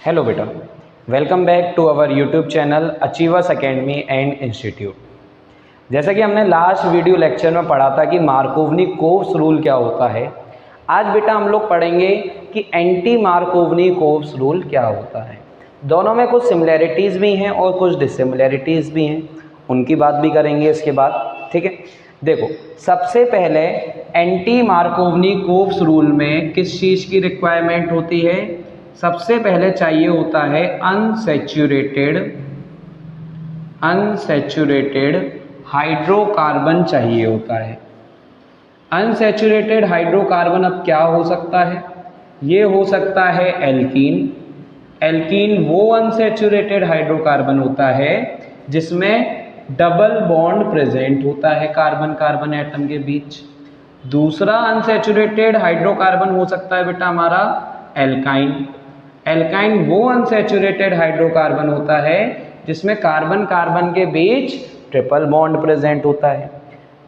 Hello बेटा, welcome back to our YouTube channel Achievers Academy and institute. जैसा कि हमने लास्ट वीडियो लेक्चर में पढ़ा था कि मार्कोवनी-कोव्स रूल क्या होता है, आज बेटा हम लोग पढ़ेंगे कि एंटी मार्कोवनी-कोव्स रूल क्या होता है। दोनों में कुछ सिमिलैरिटीज़ भी हैं और कुछ डिसिमिलैरिटीज़ भी हैं, उनकी बात भी करेंगे इसके बाद। ठीक है, देखो सबसे पहले एंटी मार्कोवनी-कोव्स रूल में किस चीज़ की रिक्वायरमेंट होती है? सबसे पहले चाहिए होता है अनसैचुरेटेड हाइड्रोकार्बन चाहिए होता है। अनसैचुरेटेड हाइड्रोकार्बन अब क्या हो सकता है? ये हो सकता है एल्कीन। एल्कीन वो अनसैचुरेटेड हाइड्रोकार्बन होता है जिसमें डबल बॉन्ड प्रेजेंट होता है कार्बन कार्बन एटम के बीच। दूसरा अनसैचुरेटेड हाइड्रोकार्बन हो सकता है बेटा हमारा एल्काइन। एल्काइन वो अनसैचुरेटेड हाइड्रोकार्बन होता है जिसमें कार्बन कार्बन के बीच ट्रिपल बॉन्ड प्रेजेंट होता है।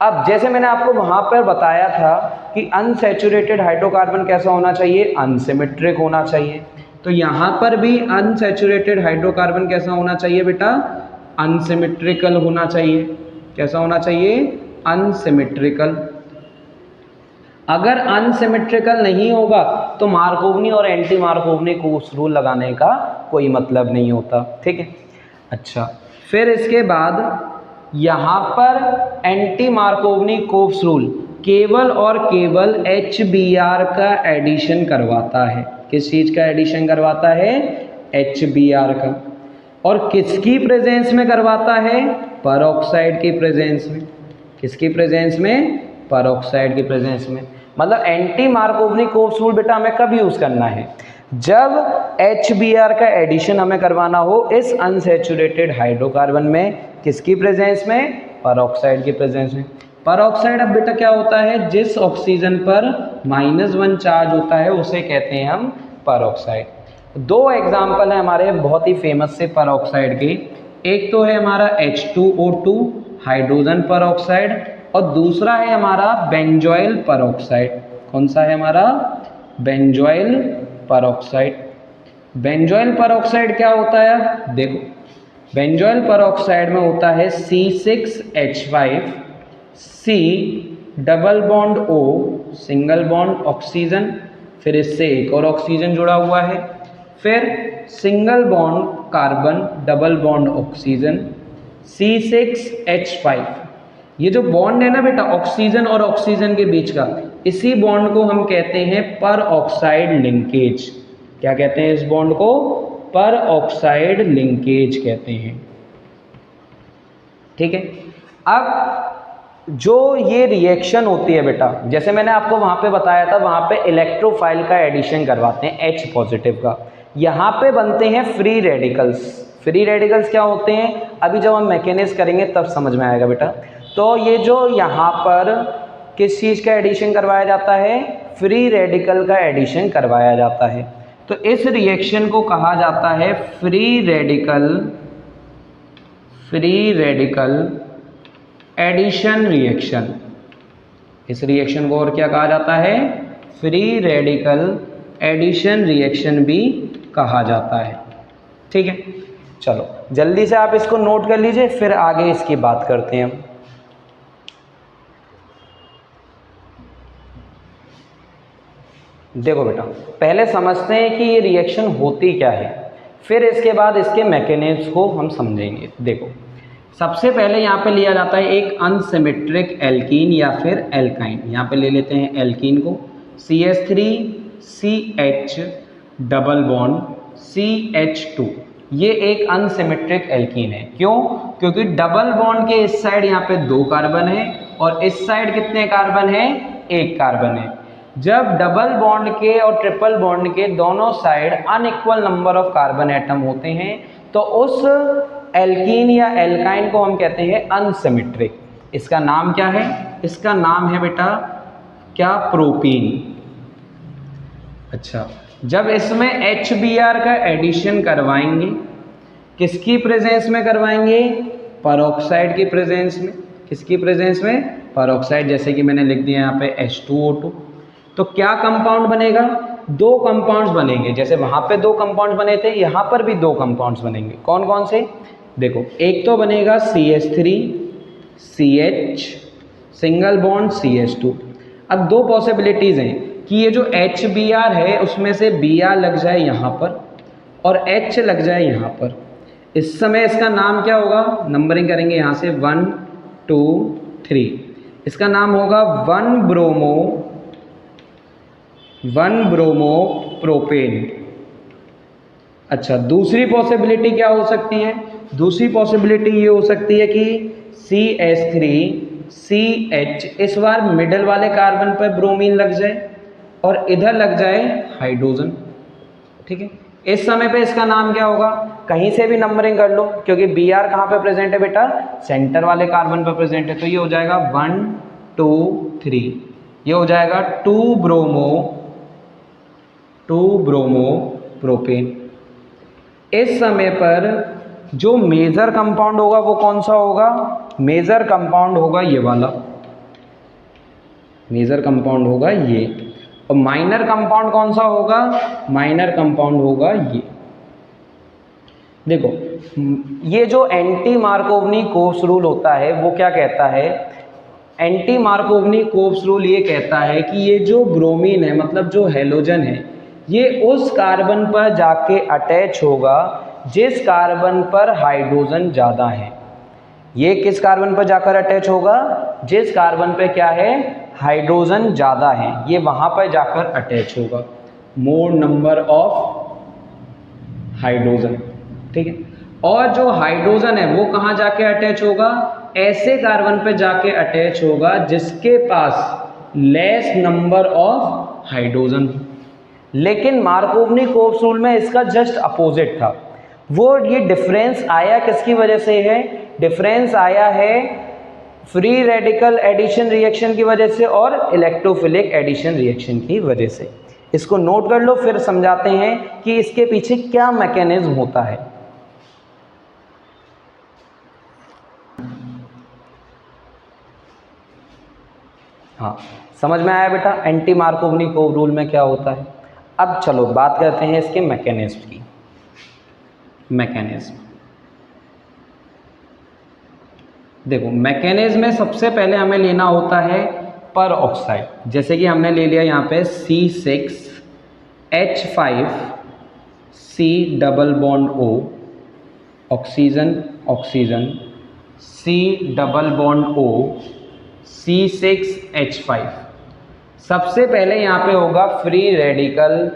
अब जैसे मैंने आपको वहां पर बताया था कि अनसैचुरेटेड हाइड्रोकार्बन कैसा होना चाहिए? अनसिमेट्रिक होना चाहिए। तो यहाँ पर भी अनसैचुरेटेड हाइड्रोकार्बन कैसा होना चाहिए बेटा? अनसिमेट्रिकल होना चाहिए। कैसा होना चाहिए? अनसिमेट्रिकल। अगर अनसिमेट्रिकल नहीं होगा तो मार्कोवनी और एंटी मार्कोवनी-कोव्स रूल लगाने का कोई मतलब नहीं होता। ठीक है, अच्छा फिर इसके बाद यहाँ पर एंटी मार्कोवनी-कोव्स रूल केवल और केवल HBr का एडिशन करवाता है। किस चीज़ का एडिशन करवाता है? HBr का। और किसकी प्रेजेंस में करवाता है? परऑक्साइड की प्रेजेंस में। किसकी प्रेजेंस में? परऑक्साइड की प्रेजेंस में। मतलब एंटी मार्कोवनी-कोव्स रूल बेटा हमें कब यूज़ करना है? जब HBr का एडिशन हमें करवाना हो इस अनसैचुरेटेड हाइड्रोकार्बन में। किसकी प्रेजेंस में? परऑक्साइड की प्रेजेंस में। परऑक्साइड अब बेटा क्या होता है? जिस ऑक्सीजन पर -1 चार्ज होता है उसे कहते हैं हम परऑक्साइड। दो एग्जाम्पल है हमारे बहुत ही फेमस से परऑक्साइड के। एक तो है हमारा H2O2 हाइड्रोजन परऑक्साइड और दूसरा है हमारा बेंजोइल परऑक्साइड। कौन सा है हमारा? Benzoyl peroxide. बेंजोइल परऑक्साइड क्या होता है? देखो बेंजोइल परऑक्साइड में होता है C6H5 C double bond O single bond oxygen, फिर इससे एक और ऑक्सीजन जुड़ा हुआ है, फिर single bond carbon double bond oxygen C6H5। ये जो बॉन्ड है ना बेटा ऑक्सीजन और ऑक्सीजन के बीच का, इसी बॉन्ड को हम कहते हैं पर ऑक्साइड लिंकेज। क्या कहते हैं इस बॉन्ड को? पर ऑक्साइड लिंकेज कहते हैं। ठीक है, अब जो ये रिएक्शन होती है बेटा, जैसे मैंने आपको वहां पे बताया था, वहां पे इलेक्ट्रोफाइल का एडिशन करवाते हैं H पॉजिटिव का। यहाँ पे बनते हैं फ्री रेडिकल्स। फ्री रेडिकल्स क्या होते हैं? अभी जब हम मैकेनिज्म करेंगे तब समझ में आएगा बेटा। तो ये जो यहाँ पर किस चीज़ का एडिशन करवाया जाता है? फ्री रेडिकल का एडिशन करवाया जाता है। तो इस रिएक्शन को कहा जाता है फ्री रेडिकल एडिशन रिएक्शन। इस रिएक्शन को और क्या कहा जाता है? फ्री रेडिकल एडिशन रिएक्शन भी कहा जाता है। ठीक है, चलो जल्दी से आप इसको नोट कर लीजिए, फिर आगे इसकी बात करते हैं हम। देखो बेटा पहले समझते हैं कि ये रिएक्शन होती क्या है, फिर इसके बाद इसके मैकेनिज्म को हम समझेंगे। देखो सबसे पहले यहाँ पे लिया जाता है एक अनसिमेट्रिक एल्कीन या फिर एल्काइन। यहाँ पे ले लेते हैं एल्कीन को, CH3CH डबल बॉन्ड CH2। ये एक अनसिमेट्रिक एल्कीन है। क्यों? क्योंकि डबल बॉन्ड के इस साइड यहाँ पे 2 कार्बन है और इस साइड कितने कार्बन है? 1 कार्बन है। जब डबल बॉन्ड के और ट्रिपल बॉन्ड के दोनों side unequal number of carbon atom होते हैं तो उस एल्कीन या एल्काइन को हम कहते हैं अनसिमेट्रिक। इसका नाम क्या है? इसका नाम है बेटा क्या? प्रोपीन। अच्छा, जब इसमें HBr का एडिशन करवाएंगे, किसकी प्रेजेंस में करवाएंगे? परऑक्साइड की प्रेजेंस में। किसकी प्रेजेंस में? परऑक्साइड। जैसे कि मैंने लिख दिया यहाँ पे H2O2। तो क्या कंपाउंड बनेगा? दो कंपाउंड्स बनेंगे, जैसे वहाँ पे दो कंपाउंड्स बने थे, यहाँ पर भी दो कंपाउंड्स बनेंगे। कौन कौन से? देखो, एक तो बनेगा CH3 CH single bond CH2। अब दो पॉसिबिलिटीज़ हैं कि ये जो HBr है उसमें से Br लग जाए यहाँ पर और H लग जाए यहाँ पर। इस समय इसका नाम क्या होगा? नंबरिंग करेंगे यहाँ से 1 2 3। इसका नाम होगा 1 ब्रोमो प्रोपेन। अच्छा, दूसरी पॉसिबिलिटी क्या हो सकती है? दूसरी पॉसिबिलिटी ये हो सकती है कि CH3 CH इस बार मिडल वाले कार्बन पर ब्रोमीन लग जाए और इधर लग जाए हाइड्रोजन। ठीक है, इस समय पे इसका नाम क्या होगा? कहीं से भी नंबरिंग कर लो, क्योंकि Br कहाँ पे प्रेजेंट है बेटा? सेंटर वाले कार्बन पर प्रेजेंट है, तो ये हो जाएगा 1 2 3। ये हो जाएगा 2 ब्रोमो प्रोपेन। इस समय पर जो मेजर कंपाउंड होगा वो कौन सा होगा? मेजर कंपाउंड होगा ये वाला, मेजर कंपाउंड होगा ये। और माइनर कंपाउंड कौन सा होगा? माइनर कंपाउंड होगा ये। देखो, ये जो एंटी मार्कोवनी कोप्स रूल होता है वो क्या कहता है? एंटी मार्कोवनी कोप्स रूल ये कहता है कि ये जो ब्रोमीन है, मतलब जो हैलोजन है, ये उस कार्बन पर जाके अटैच होगा जिस कार्बन पर हाइड्रोजन ज़्यादा है। ये किस कार्बन पर जाकर अटैच होगा? जिस कार्बन पे क्या है? हाइड्रोजन ज़्यादा है, ये वहाँ पर जाकर अटैच होगा। मोर नंबर ऑफ हाइड्रोजन। ठीक है, और जो हाइड्रोजन है वो कहाँ जाके अटैच होगा? ऐसे कार्बन पे जाके अटैच होगा जिसके पास लेस नंबर ऑफ हाइड्रोजन। लेकिन मार्कोवनी कोप्स रूल में इसका जस्ट अपोजिट था। वो ये डिफरेंस आया किसकी वजह से है? डिफरेंस आया है फ्री रेडिकल एडिशन रिएक्शन की वजह से और इलेक्ट्रोफिलिक एडिशन रिएक्शन की वजह से। इसको नोट कर लो, फिर समझाते हैं कि इसके पीछे क्या मैकेनिज्म होता है। हाँ, समझ में आया बेटा एंटी मार्कोवनी कोप्स रूल में क्या होता है? अब चलो बात करते हैं इसके मैकेनिज्म की। मैकेनिज्म देखो, मैकेनिज्म में सबसे पहले हमें लेना होता है पर ऑक्साइड। जैसे कि हमने ले लिया यहाँ पे C6H5C double bond O, oxygen oxygen, C double bond O, C6H5। सबसे पहले यहाँ पे होगा फ्री रेडिकल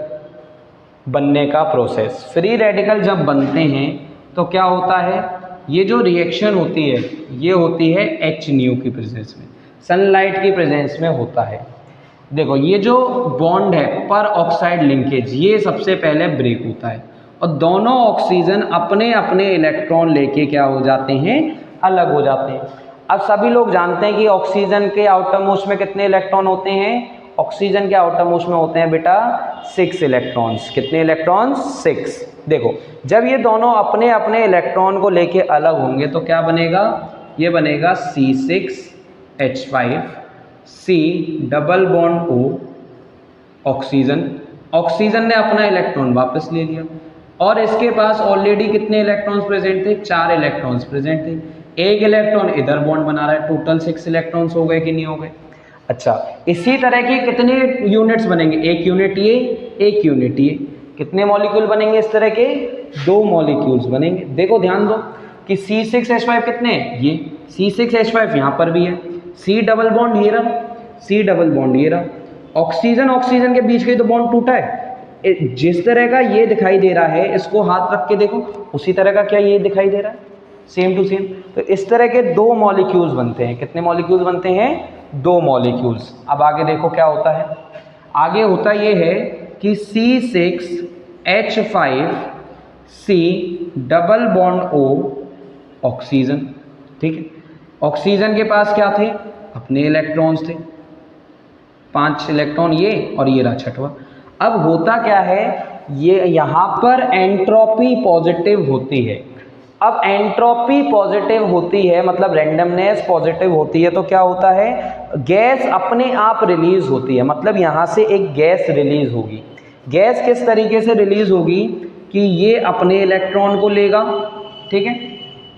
बनने का प्रोसेस। फ्री रेडिकल जब बनते हैं तो क्या होता है? ये जो रिएक्शन होती है ये होती है HNu की प्रेजेंस में, सनलाइट की प्रेजेंस में होता है। देखो, ये जो बॉन्ड है पर ऑक्साइड लिंकेज, ये सबसे पहले ब्रेक होता है और दोनों ऑक्सीजन अपने अपने इलेक्ट्रॉन लेके क्या हो जाते हैं? अलग हो जाते हैं। अब सभी लोग जानते हैं कि ऑक्सीजन के आउटर मोस्ट में कितने इलेक्ट्रॉन होते हैं? ऑक्सीजन के आउटर मोस्ट में होते हैं बेटा 6 इलेक्ट्रॉन्स। कितने इलेक्ट्रॉन्स? 6। देखो, जब ये दोनों अपने अपने इलेक्ट्रॉन को लेके अलग होंगे तो क्या बनेगा? ये बनेगा C6H5 C double bond O, oxygen. Oxygen ने अपना इलेक्ट्रॉन वापस ले लिया और इसके पास ऑलरेडी कितने इलेक्ट्रॉन्स प्रेजेंट थे? 4 इलेक्ट्रॉन्स प्रेजेंट थे। एक इलेक्ट्रॉन इधर बॉन्ड बना रहा है, टोटल 6 इलेक्ट्रॉन्स हो गए कि नहीं हो गए? अच्छा, इसी तरह के कितने यूनिट्स बनेंगे? एक यूनिट ये, एक यूनिट ये। कितने मॉलिक्यूल बनेंगे इस तरह के? 2 मॉलिक्यूल्स बनेंगे। देखो ध्यान दो कि C6H5 कितने हैं? ये C6H5 यहाँ पर भी है, C डबल बॉन्ड ये रहा, C डबल बॉन्ड ये रहा। ऑक्सीजन ऑक्सीजन के बीच का तो बॉन्ड टूटा है। जिस तरह का ये दिखाई दे रहा है, इसको हाथ रख के देखो, उसी तरह का क्या ये दिखाई दे रहा है? Same to same. तो इस तरह के 2 मॉलिक्यूल्स बनते हैं। कितने मॉलिक्यूल्स बनते हैं? 2 मॉलिक्यूल्स। अब आगे देखो क्या होता है। आगे होता ये है कि C6H5C double bond O, oxygen. ठीक है, ऑक्सीजन के पास क्या थे? अपने इलेक्ट्रॉन्स थे, 5 इलेक्ट्रॉन ये और ये रहा छठवा। अब होता क्या है? ये यहाँ पर एंट्रोपी पॉजिटिव होती है। अब एंट्रोपी पॉजिटिव होती है मतलब रैंडमनेस पॉजिटिव होती है, तो क्या होता है? गैस अपने आप रिलीज होती है, मतलब यहाँ से एक गैस रिलीज होगी। गैस किस तरीके से रिलीज होगी कि ये अपने इलेक्ट्रॉन को लेगा, ठीक है,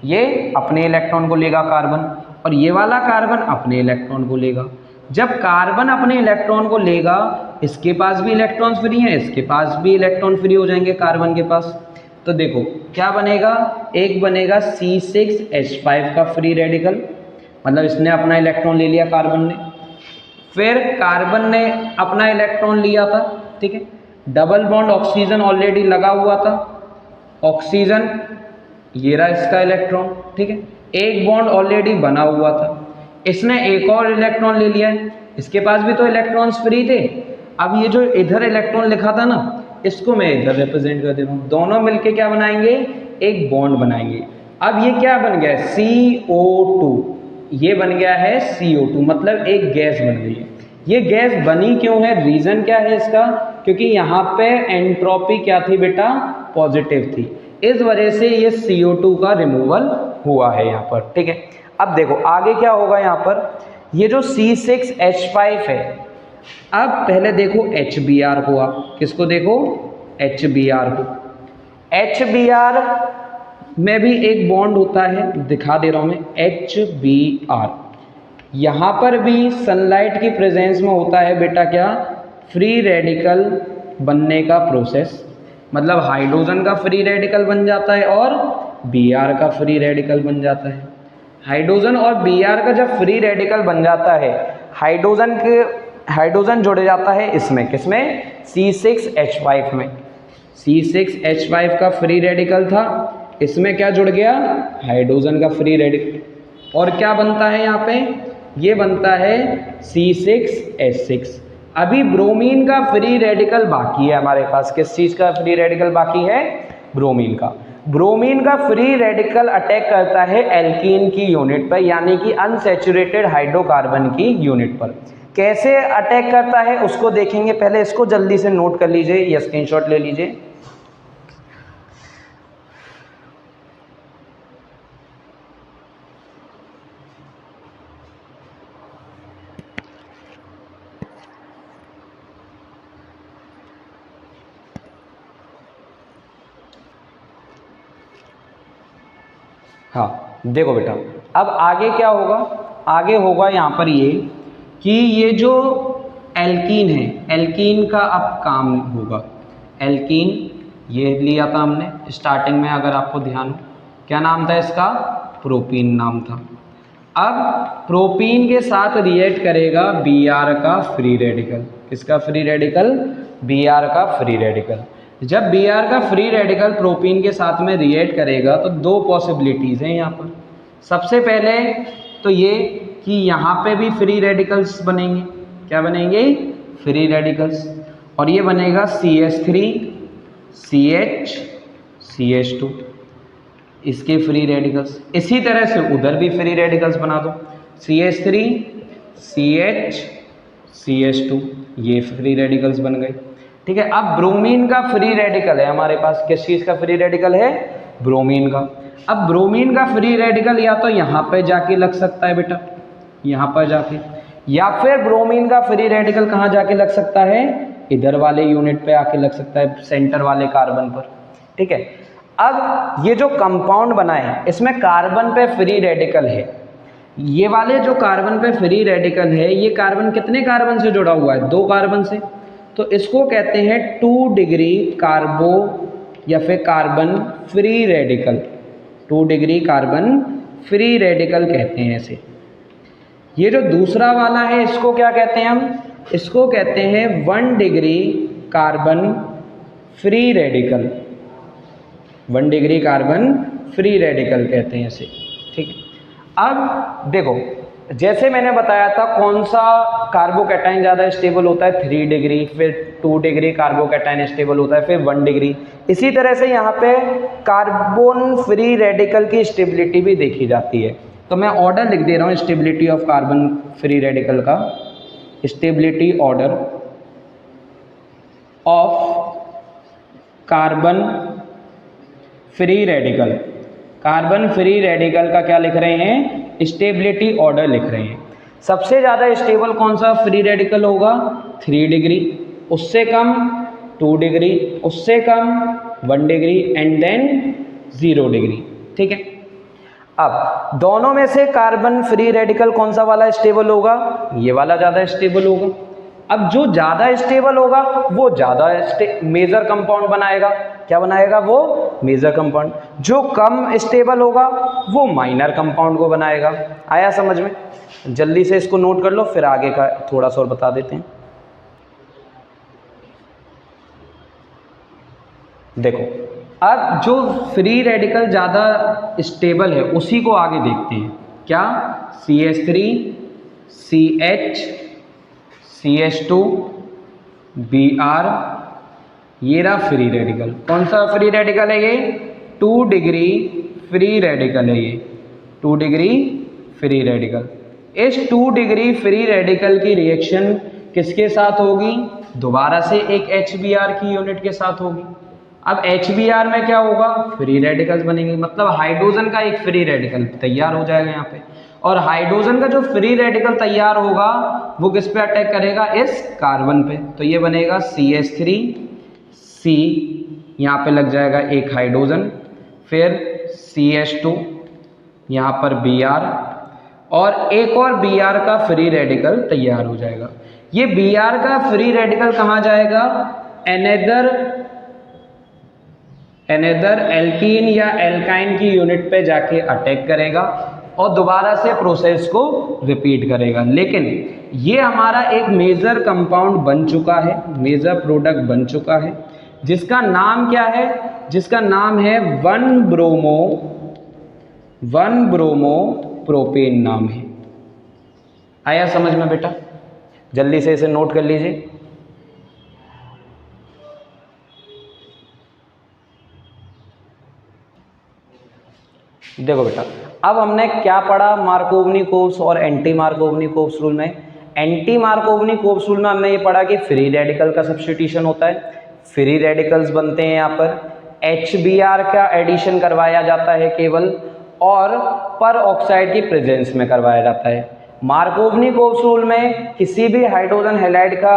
ये अपने इलेक्ट्रॉन को लेगा कार्बन, और ये वाला कार्बन अपने इलेक्ट्रॉन को लेगा। जब कार्बन अपने इलेक्ट्रॉन को लेगा, इसके पास भी इलेक्ट्रॉन्स फ्री हैं, इसके पास भी इलेक्ट्रॉन फ्री हो जाएंगे कार्बन के पास। तो देखो क्या बनेगा, एक बनेगा C6H5 का फ्री रेडिकल, मतलब इसने अपना इलेक्ट्रॉन ले लिया कार्बन ने, फिर कार्बन ने अपना इलेक्ट्रॉन लिया था, ठीक है, डबल बॉन्ड ऑक्सीजन ऑलरेडी लगा हुआ था, ऑक्सीजन ये रहा इसका इलेक्ट्रॉन, ठीक है, एक बॉन्ड ऑलरेडी बना हुआ था, इसने एक और इलेक्ट्रॉन ले लिया है, इसके पास भी तो इलेक्ट्रॉन्स फ्री थे। अब ये जो इधर इलेक्ट्रॉन लिखा था ना, इसको मैं इधर रिप्रेजेंट कर देता हूँ, दोनों मिलके क्या बनाएंगे, एक बॉन्ड बनाएंगे। अब ये क्या बन गया है, CO2, ये बन गया है CO2, मतलब एक गैस बन गई है। ये गैस बनी क्यों है, रीजन क्या है इसका, क्योंकि यहाँ पे एंट्रोपी क्या थी बेटा, पॉजिटिव थी, इस वजह से ये CO2 का रिमूवल हुआ है यहाँ पर, ठीक है। अब देखो आगे क्या होगा, यहाँ पर ये जो C6H5 है, अब पहले देखो HBr को, आप किसको देखो, HBr को। HBr में भी एक बॉन्ड होता है, दिखा दे रहा हूं मैं, HBr यहाँ पर भी सनलाइट की प्रेजेंस में होता है बेटा क्या, फ्री रेडिकल बनने का प्रोसेस, मतलब हाइड्रोजन का फ्री रेडिकल बन जाता है और Br का फ्री रेडिकल बन जाता है। हाइड्रोजन और Br का जब फ्री रेडिकल बन जाता है, हाइड्रोजन जुड़ जाता है इसमें, किसमें, C6H5 में। C6H5 का फ्री रेडिकल था, इसमें क्या जुड़ गया, हाइड्रोजन का फ्री रेडिकल, और क्या बनता है यहाँ पे, ये बनता है C6H6। अभी ब्रोमीन का फ्री रेडिकल बाकी है हमारे पास, किस चीज़ का फ्री रेडिकल बाकी है, ब्रोमीन का। ब्रोमीन का फ्री रेडिकल अटैक करता है एल्कीन की यूनिट पर, यानी कि अनसैचुरेटेड हाइड्रोकार्बन की यूनिट पर। कैसे अटैक करता है उसको देखेंगे, पहले इसको जल्दी से नोट कर लीजिए या स्क्रीनशॉट ले लीजिए। हाँ देखो बेटा, अब आगे क्या होगा, आगे होगा यहाँ पर ये कि ये जो एल्कीन है, एल्कीन का अब काम होगा। एल्कीन ये लिया था हमने स्टार्टिंग में, अगर आपको ध्यान हो, क्या नाम था इसका, प्रोपीन नाम था। अब प्रोपीन के साथ रिएक्ट करेगा Br का फ्री रेडिकल, किसका फ्री रेडिकल, Br का फ्री रेडिकल। जब Br का फ्री रेडिकल प्रोपीन के साथ में रिएक्ट करेगा तो दो पॉसिबिलिटीज़ हैं यहाँ पर। सबसे पहले तो ये कि यहाँ पे भी फ्री रेडिकल्स बनेंगे, क्या बनेंगे, फ्री रेडिकल्स, और ये बनेगा CH3 CH CH2, इसके फ्री रेडिकल्स। इसी तरह से उधर भी फ्री रेडिकल्स बना दो, CH3 CH CH2, ये फ्री रेडिकल्स बन गए, ठीक है। अब ब्रोमीन का फ्री रेडिकल है हमारे पास, किस चीज़ का फ्री रेडिकल है, ब्रोमीन का। अब ब्रोमीन का फ्री रेडिकल या तो यहाँ पे जाके लग सकता है बेटा, यहाँ पर जाके, या फिर ब्रोमीन का फ्री रेडिकल कहाँ जाके लग सकता है, इधर वाले यूनिट पे आके लग सकता है, सेंटर वाले कार्बन पर, ठीक है। अब ये जो कंपाउंड बना है इसमें कार्बन पे फ्री रेडिकल है, ये वाले जो कार्बन पे फ्री रेडिकल है, ये कार्बन कितने कार्बन से जुड़ा हुआ है, 2 कार्बन से, तो इसको कहते हैं 2 डिग्री कार्बो या फिर carbon free radical, 2 degree carbon free radical कहते हैं इसे। ये जो दूसरा वाला है इसको क्या कहते हैं हम, इसको कहते हैं 1 degree carbon free radical, 1 degree carbon free radical कहते हैं इसे, ठीक है। अब देखो जैसे मैंने बताया था कौन सा कार्बोकैटायन ज़्यादा स्टेबल होता है, 3 डिग्री, फिर 2 डिग्री कार्बोकैटायन स्टेबल होता है, फिर 1 डिग्री। इसी तरह से यहाँ पे कार्बन फ्री रेडिकल की स्टेबिलिटी भी देखी जाती है। तो मैं ऑर्डर लिख दे रहा हूँ stability of carbon free radical का, stability order of carbon free radical. Carbon free radical का क्या लिख रहे हैं, स्टेबिलिटी ऑर्डर लिख रहे हैं। सबसे ज़्यादा स्टेबल कौन सा फ्री रेडिकल होगा, 3 डिग्री, उससे कम 2 डिग्री, उससे कम 1 डिग्री एंड देन 0 डिग्री। ठीक है, अब दोनों में से कार्बन फ्री रेडिकल कौन सा वाला स्टेबल होगा? ये वाला ज़्यादा स्टेबल होगा। अब जो ज़्यादा स्टेबल होगा वो ज़्यादा मेजर कंपाउंड बनाएगा। क्या बनाएगा? वो मेजर कंपाउंड। जो कम स्टेबल होगा वो माइनर कंपाउंड को बनाएगा। आया समझ में? जल्दी से इसको नोट कर लो, फिर आगे का थोड़ा सा और बता देते हैं। देखो, अब जो फ्री रेडिकल ज़्यादा स्टेबल है उसी को आगे देखते हैं। क्या? CH3 CH CH2 Br, ये रहा फ्री रेडिकल। कौन सा फ्री रेडिकल है ये? 2 डिग्री फ्री रेडिकल है ये, 2 डिग्री फ्री रेडिकल। इस 2 डिग्री फ्री रेडिकल की रिएक्शन किसके साथ होगी? दोबारा से एक HBr की यूनिट के साथ होगी। अब HBr में क्या होगा? फ्री रेडिकल्स बनेंगे, मतलब हाइड्रोजन का एक फ्री रेडिकल तैयार हो जाएगा यहाँ पे। और हाइड्रोजन का जो फ्री रेडिकल तैयार होगा वो किस पे अटैक करेगा? इस कार्बन पे। तो ये बनेगा CH3 C, यहाँ पे लग जाएगा एक हाइड्रोजन, फिर CH2, यहाँ पर Br, और एक और Br का फ्री रेडिकल तैयार हो जाएगा। ये Br का फ्री रेडिकल कहाँ जाएगा? एनेदर एल्कीन या एल्काइन की यूनिट पे जाके अटैक करेगा और दोबारा से प्रोसेस को रिपीट करेगा। लेकिन ये हमारा एक मेजर कंपाउंड बन चुका है, मेजर प्रोडक्ट बन चुका है, जिसका नाम क्या है? जिसका नाम है 1-ब्रोमो प्रोपेन नाम है। आया समझ में बेटा? जल्दी से इसे नोट कर लीजिए। देखो बेटा, अब हमने क्या पढ़ा मार्कोवनी-कोप्स और एंटी मार्कोवनी-कोप्स रूल में? एंटी मार्कोवनी-कोप्स रूल में हमने ये पढ़ा कि फ्री रेडिकल का सब्स्टिट्यूशन होता है, फ्री रेडिकल्स बनते हैं यहाँ पर, HBr का एडिशन करवाया जाता है केवल, और पर ऑक्साइड की प्रेजेंस में करवाया जाता है। मार्कोवनी-कोप्स रूल में किसी भी हाइड्रोजन हैलाइड का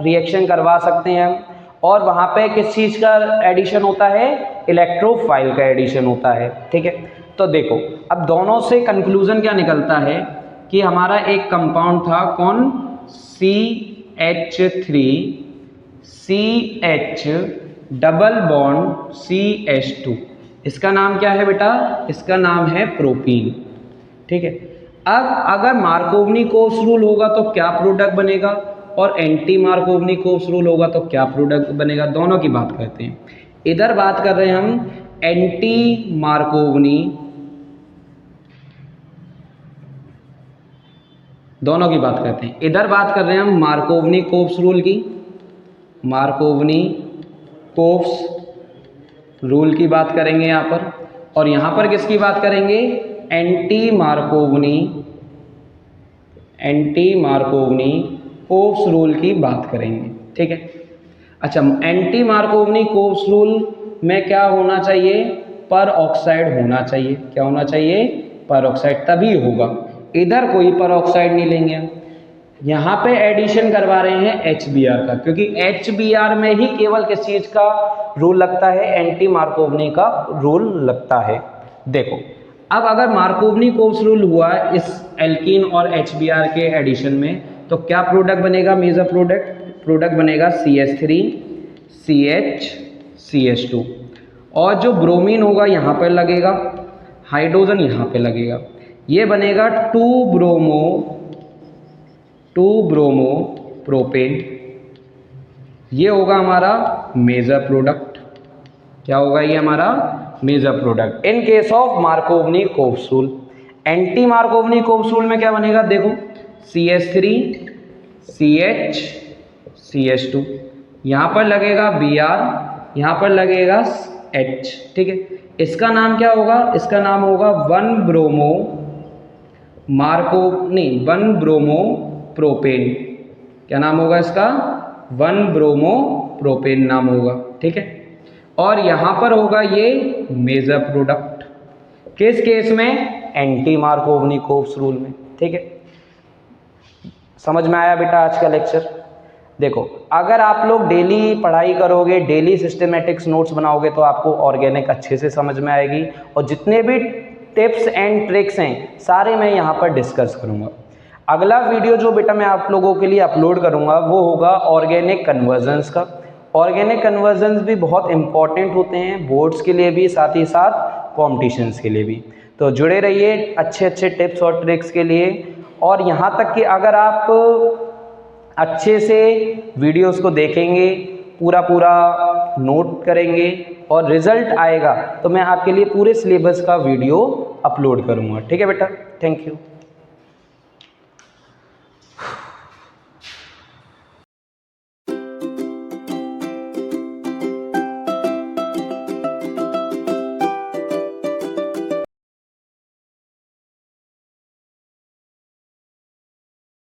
रिएक्शन करवा सकते हैं हम, और वहाँ पे किस चीज़ का एडिशन होता है? इलेक्ट्रोफाइल का एडिशन होता है। ठीक है, तो देखो अब दोनों से कंक्लूजन क्या निकलता है कि हमारा एक कंपाउंड था, कौन? CH3 CH double bond CH2। इसका नाम क्या है बेटा? इसका नाम है प्रोपीन। ठीक है, अब अगर मार्कोवनी-कोप्स रूल होगा तो क्या प्रोडक्ट बनेगा, और एंटी मार्कोवनी-कोप्स रूल होगा तो क्या प्रोडक्ट बनेगा? दोनों की बात करते हैं। इधर बात कर रहे हैं हम एंटी मार्कोवनी, दोनों की बात करते हैं। इधर बात कर रहे हैं हम मार्कोवनी-कोप्स रूल की, मार्कोवनी-कोप्स रूल की बात करेंगे यहाँ पर, और यहाँ पर किसकी बात करेंगे? एंटी मार्कोवनी-कोप्स रूल की बात करेंगे। ठीक है, अच्छा, एंटी मार्कोवनी-कोप्स रूल में क्या होना चाहिए? पर ऑक्साइड होना चाहिए। क्या होना चाहिए? पर ऑक्साइड, तभी होगा। इधर कोई पर ऑक्साइड नहीं लेंगे हम, यहाँ पे एडिशन करवा रहे हैं HBr का, क्योंकि HBr में ही केवल किस चीज़ का रूल लगता है? एंटी मार्कोवनी का रूल लगता है। देखो, अब अगर मार्कोवनी-कोप्स रूल हुआ इस एल्कीन और HBr के एडिशन में, तो क्या प्रोडक्ट बनेगा? मेजर प्रोडक्ट बनेगा CH3 CH CH2, और जो ब्रोमीन होगा यहाँ पर लगेगा, हाइड्रोजन यहाँ पे लगेगा, ये बनेगा 2-ब्रोमो प्रोपेन। ये होगा हमारा मेजर प्रोडक्ट। क्या होगा? ये हमारा major product in case of Markovnikov's rule. Anti Markovnikov's rule में क्या बनेगा? देखो, CH3 CH CH2, यहाँ पर लगेगा Br, यहाँ पर लगेगा H। ठीक है, इसका नाम क्या होगा? इसका नाम होगा 1-ब्रोमो प्रोपेन। क्या नाम होगा इसका? 1-ब्रोमो प्रोपेन नाम होगा। ठीक है, और यहाँ पर होगा ये मेजर प्रोडक्ट। किस केस में? एंटी मार्कोवनी-कोप्स रूल में। ठीक है, समझ में आया बेटा आज का लेक्चर? देखो, अगर आप लोग डेली पढ़ाई करोगे, डेली सिस्टमेटिक्स नोट्स बनाओगे तो आपको ऑर्गेनिक अच्छे से समझ में आएगी, और जितने भी टिप्स एंड ट्रिक्स हैं सारे मैं यहाँ पर डिस्कस करूँगा। अगला वीडियो जो बेटा मैं आप लोगों के लिए अपलोड करूँगा वो होगा ऑर्गेनिक कन्वर्जन्स का। ऑर्गेनिक कन्वर्जन्स भी बहुत इंपॉर्टेंट होते हैं बोर्ड्स के लिए भी, साथ ही साथ कॉम्पिटिशन्स के लिए भी। तो जुड़े रहिए अच्छे अच्छे टिप्स और ट्रिक्स के लिए। और यहाँ तक कि अगर आप अच्छे से वीडियोस को देखेंगे, पूरा नोट करेंगे और रिजल्ट आएगा तो मैं आपके लिए पूरे सिलेबस का वीडियो अपलोड करूँगा। ठीक है बेटा, थैंक यू।